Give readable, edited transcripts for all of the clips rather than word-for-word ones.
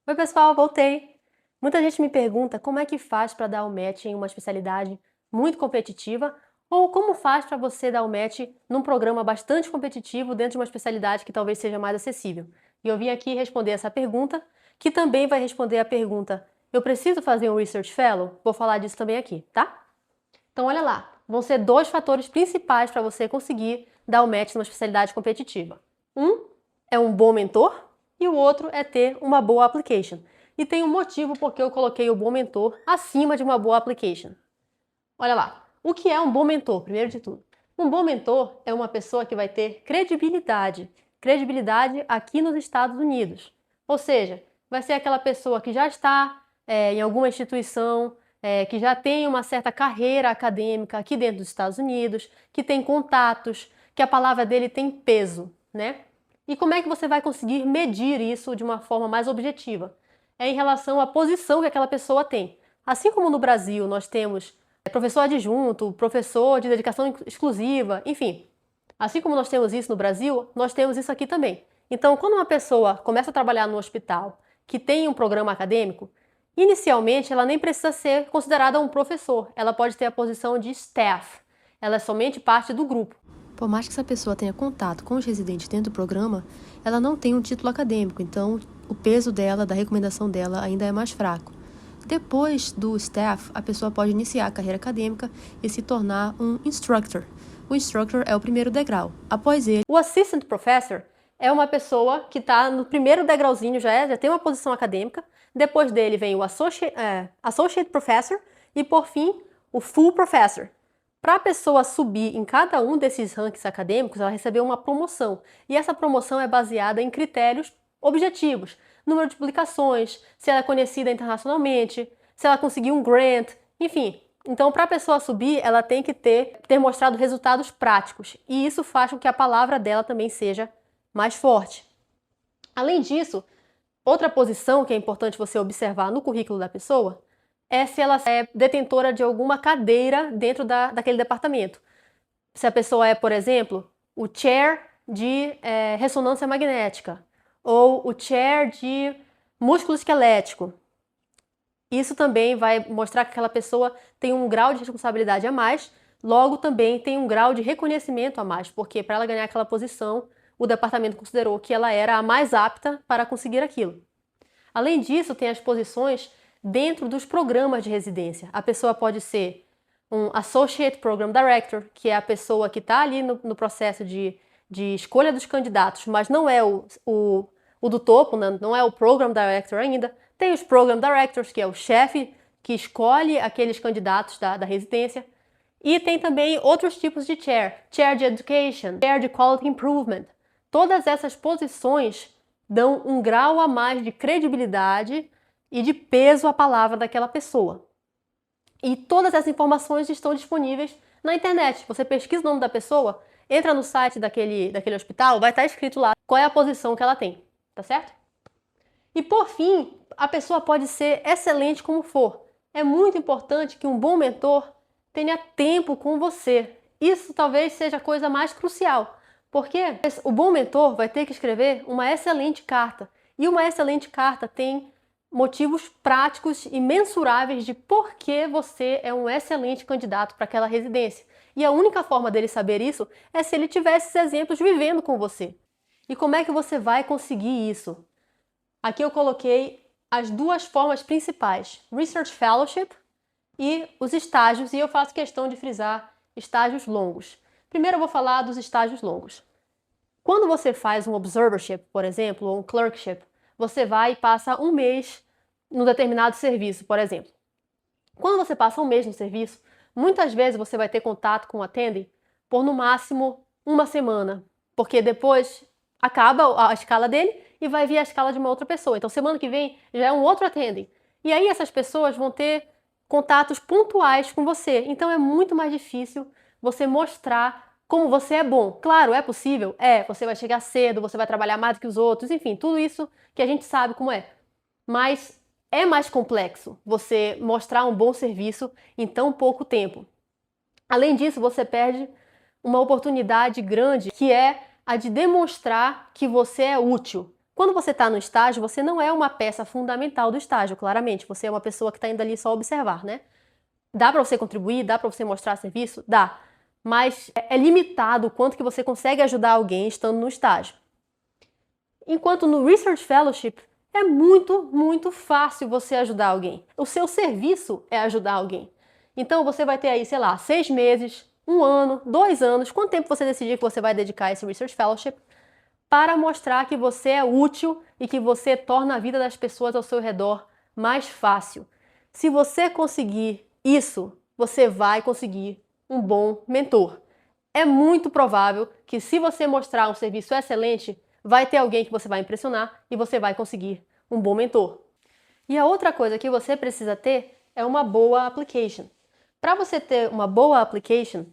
Oi pessoal, voltei! Muita gente me pergunta como é que faz para dar o match em uma especialidade muito competitiva ou como faz para você dar o match num programa bastante competitivo dentro de uma especialidade que talvez seja mais acessível. E eu vim aqui responder essa pergunta, que também vai responder a pergunta: eu preciso fazer um Research Fellow? Vou falar disso também aqui, tá? Então olha lá, vão ser dois fatores principais para você conseguir dar o match numa especialidade competitiva. Um é um bom mentor e o outro é ter uma boa application. E tem um motivo porque eu coloquei o bom mentor acima de uma boa application. Olha lá, o que é um bom mentor, primeiro de tudo? Um bom mentor é uma pessoa que vai ter credibilidade. Credibilidade aqui nos Estados Unidos. Ou seja, vai ser aquela pessoa que já está em alguma instituição, que já tem uma certa carreira acadêmica aqui dentro dos Estados Unidos, que tem contatos, que a palavra dele tem peso, né? E como é que você vai conseguir medir isso de uma forma mais objetiva? É em relação à posição que aquela pessoa tem. Assim como no Brasil nós temos professor adjunto, professor de dedicação exclusiva, enfim. Assim como nós temos isso no Brasil, nós temos isso aqui também. Então, quando uma pessoa começa a trabalhar no hospital que tem um programa acadêmico, inicialmente ela nem precisa ser considerada um professor, ela pode ter a posição de staff, ela é somente parte do grupo. Por mais que essa pessoa tenha contato com os residentes dentro do programa, ela não tem um título acadêmico, então o peso dela, da recomendação dela, ainda é mais fraco. Depois do staff, a pessoa pode iniciar a carreira acadêmica e se tornar um instructor. O instructor é o primeiro degrau. Após ele, o assistant professor é uma pessoa que está no primeiro degrauzinho, já tem uma posição acadêmica. Depois dele vem o associate professor e, por fim, o full professor. Para a pessoa subir em cada um desses rankings acadêmicos, ela recebeu uma promoção. E essa promoção é baseada em critérios objetivos. Número de publicações, se ela é conhecida internacionalmente, se ela conseguiu um grant, enfim. Então, para a pessoa subir, ela tem que ter mostrado resultados práticos. E isso faz com que a palavra dela também seja mais forte. Além disso, outra posição que é importante você observar no currículo da pessoa é se ela é detentora de alguma cadeira dentro daquele departamento. Se a pessoa é, por exemplo, o chair de ressonância magnética ou o chair de músculo esquelético. Isso também vai mostrar que aquela pessoa tem um grau de responsabilidade a mais, logo também tem um grau de reconhecimento a mais, porque para ela ganhar aquela posição, o departamento considerou que ela era a mais apta para conseguir aquilo. Além disso, tem as posições dentro dos programas de residência. A pessoa pode ser um Associate Program Director, que é a pessoa que está ali no processo de escolha dos candidatos, mas não é o do topo, não é o Program Director ainda. Tem os Program Directors, que é o chefe que escolhe aqueles candidatos da residência. E tem também outros tipos de chair. Chair de Education, Chair de Quality Improvement. Todas essas posições dão um grau a mais de credibilidade e de peso à palavra daquela pessoa. E todas essas informações estão disponíveis na internet. Você pesquisa o nome da pessoa, entra no site daquele hospital, vai estar escrito lá qual é a posição que ela tem, tá certo? E por fim, a pessoa pode ser excelente como for. É muito importante que um bom mentor tenha tempo com você. Isso talvez seja a coisa mais crucial, porque o bom mentor vai ter que escrever uma excelente carta. E uma excelente carta tem motivos práticos e mensuráveis de por que você é um excelente candidato para aquela residência. E a única forma dele saber isso é se ele tiver esses exemplos vivendo com você. E como é que você vai conseguir isso? Aqui eu coloquei as duas formas principais, Research Fellowship e os estágios, e eu faço questão de frisar estágios longos. Primeiro eu vou falar dos estágios longos. Quando você faz um observership, por exemplo, ou um clerkship, você vai e passa um mês num determinado serviço, por exemplo. Quando você passa um mês no serviço, muitas vezes você vai ter contato com o attending por no máximo uma semana, porque depois acaba a escala dele e vai vir a escala de uma outra pessoa. Então, semana que vem já é um outro attending. E aí essas pessoas vão ter contatos pontuais com você. Então, é muito mais difícil você mostrar como você é bom. Claro, é possível? É. Você vai chegar cedo, você vai trabalhar mais do que os outros, enfim, tudo isso que a gente sabe como é. Mas é mais complexo você mostrar um bom serviço em tão pouco tempo. Além disso, você perde uma oportunidade grande, que é a de demonstrar que você é útil. Quando você está no estágio, você não é uma peça fundamental do estágio, claramente. Você é uma pessoa que está indo ali só observar, né? Dá para você contribuir? Dá para você mostrar serviço? Dá. Mas é limitado o quanto que você consegue ajudar alguém estando no estágio. Enquanto no Research Fellowship é muito fácil você ajudar alguém. O seu serviço é ajudar alguém. Então você vai ter aí, sei lá, 6 meses, 1 ano, 2 anos, quanto tempo você decidir que você vai dedicar a esse Research Fellowship, para mostrar que você é útil e que você torna a vida das pessoas ao seu redor mais fácil. Se você conseguir isso, você vai conseguir um bom mentor. É muito provável que, se você mostrar um serviço excelente, vai ter alguém que você vai impressionar e você vai conseguir um bom mentor. E a outra coisa que você precisa ter é uma boa application. Para você ter uma boa application,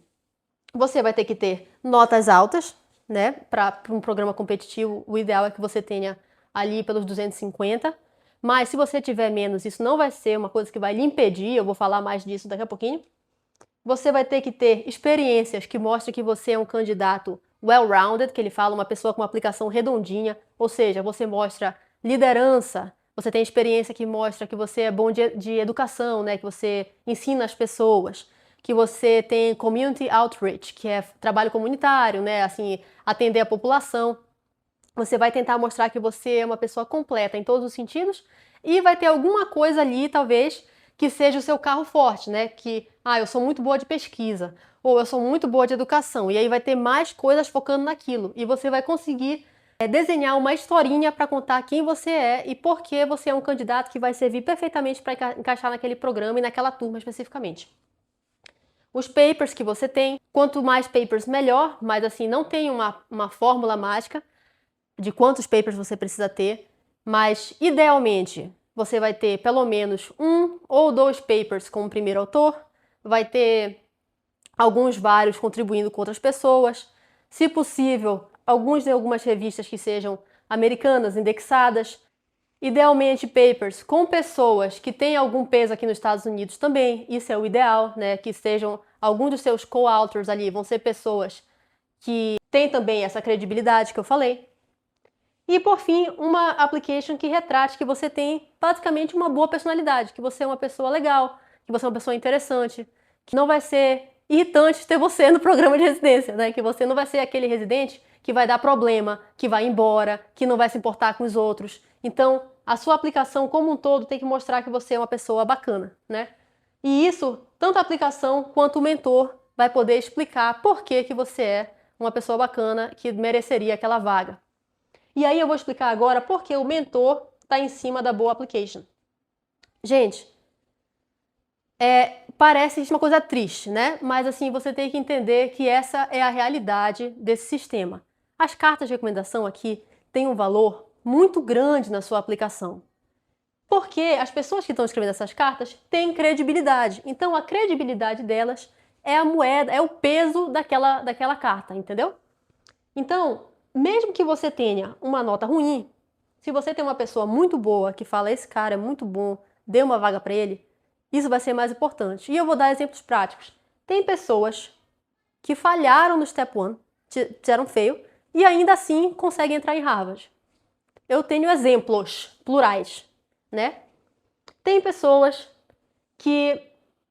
você vai ter que ter notas altas, né? Para um programa competitivo, o ideal é que você tenha ali pelos 250. Mas se você tiver menos, isso não vai ser uma coisa que vai lhe impedir, eu vou falar mais disso daqui a pouquinho. Você vai ter que ter experiências que mostrem que você é um candidato well-rounded, que ele fala, uma pessoa com uma aplicação redondinha, ou seja, você mostra liderança, você tem experiência que mostra que você é bom de educação, né? Que você ensina as pessoas, que você tem community outreach, que é trabalho comunitário, né? Assim, atender a população. Você vai tentar mostrar que você é uma pessoa completa em todos os sentidos e vai ter alguma coisa ali, talvez, que seja o seu carro forte, né? Que, eu sou muito boa de pesquisa, ou eu sou muito boa de educação. E aí vai ter mais coisas focando naquilo. E você vai conseguir desenhar uma historinha para contar quem você é e por que você é um candidato que vai servir perfeitamente para encaixar naquele programa e naquela turma especificamente. Os papers que você tem, quanto mais papers melhor, mas assim, não tem uma fórmula mágica de quantos papers você precisa ter, mas idealmente você vai ter pelo menos 1 ou 2 papers com o primeiro autor, vai ter vários contribuindo com outras pessoas, se possível, algumas revistas que sejam americanas, indexadas, idealmente papers com pessoas que têm algum peso aqui nos Estados Unidos também, isso é o ideal, né? Que sejam alguns dos seus co-authors ali, vão ser pessoas que têm também essa credibilidade que eu falei. E por fim, uma application que retrate que você tem basicamente uma boa personalidade, que você é uma pessoa legal, que você é uma pessoa interessante, que não vai ser irritante ter você no programa de residência, né? Que você não vai ser aquele residente que vai dar problema, que vai embora, que não vai se importar com os outros. Então, a sua aplicação como um todo tem que mostrar que você é uma pessoa bacana, né? E isso, tanto a aplicação quanto o mentor vai poder explicar por que você é uma pessoa bacana que mereceria aquela vaga. E aí eu vou explicar agora por que o mentor está em cima da boa application. Gente, parece uma coisa triste, né? Mas assim, você tem que entender que essa é a realidade desse sistema. As cartas de recomendação aqui têm um valor muito grande na sua aplicação. Porque as pessoas que estão escrevendo essas cartas têm credibilidade. Então a credibilidade delas é a moeda, é o peso daquela carta, entendeu? Então, mesmo que você tenha uma nota ruim, se você tem uma pessoa muito boa que fala, esse cara é muito bom, dê uma vaga para ele, isso vai ser mais importante. E eu vou dar exemplos práticos. Tem pessoas que falharam no Step 1, fizeram feio, e ainda assim conseguem entrar em Harvard. Eu tenho exemplos plurais, né? Tem pessoas que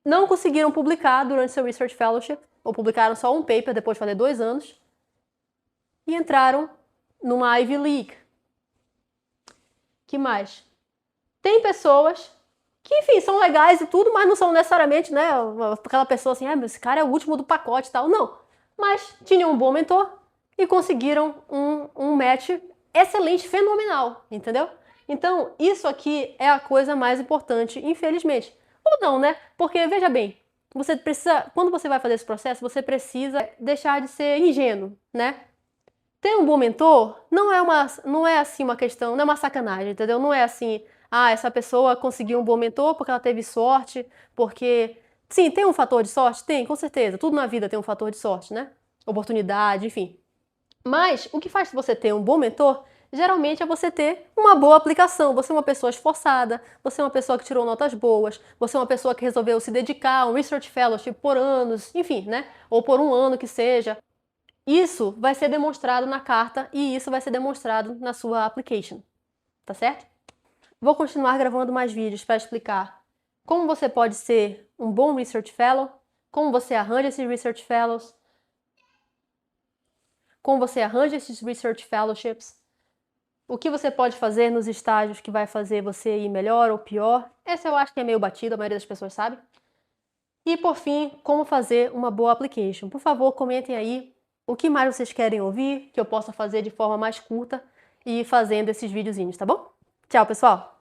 não conseguiram publicar durante seu Research Fellowship, ou publicaram só um paper depois de fazer 2 anos, e entraram numa Ivy League. Que mais? Tem pessoas que, enfim, são legais e tudo, mas não são necessariamente, né, aquela pessoa assim, esse cara é o último do pacote e tal. Não. Mas tinham um bom mentor e conseguiram um match excelente, fenomenal, entendeu? Então, isso aqui é a coisa mais importante, infelizmente. Ou não, né? Porque, veja bem, você precisa, quando você vai fazer esse processo, você precisa deixar de ser ingênuo, né? Ter um bom mentor não é assim uma questão, não é uma sacanagem, entendeu? Não é assim, essa pessoa conseguiu um bom mentor porque ela teve sorte, porque... Sim, tem um fator de sorte? Tem, com certeza. Tudo na vida tem um fator de sorte, né? Oportunidade, enfim. Mas o que faz você ter um bom mentor, geralmente é você ter uma boa aplicação. Você é uma pessoa esforçada, você é uma pessoa que tirou notas boas, você é uma pessoa que resolveu se dedicar a um Research Fellowship por anos, enfim, né? Ou por 1 ano que seja. Isso vai ser demonstrado na carta e isso vai ser demonstrado na sua application, tá certo? Vou continuar gravando mais vídeos para explicar como você pode ser um bom Research Fellow, como você arranja esses Research Fellows, como você arranja esses Research Fellowships, o que você pode fazer nos estágios que vai fazer você ir melhor ou pior. Essa eu acho que é meio batido, a maioria das pessoas sabe. E por fim, como fazer uma boa application. Por favor, comentem aí o que mais vocês querem ouvir, que eu possa fazer de forma mais curta e fazendo esses videozinhos, tá bom? Tchau, pessoal!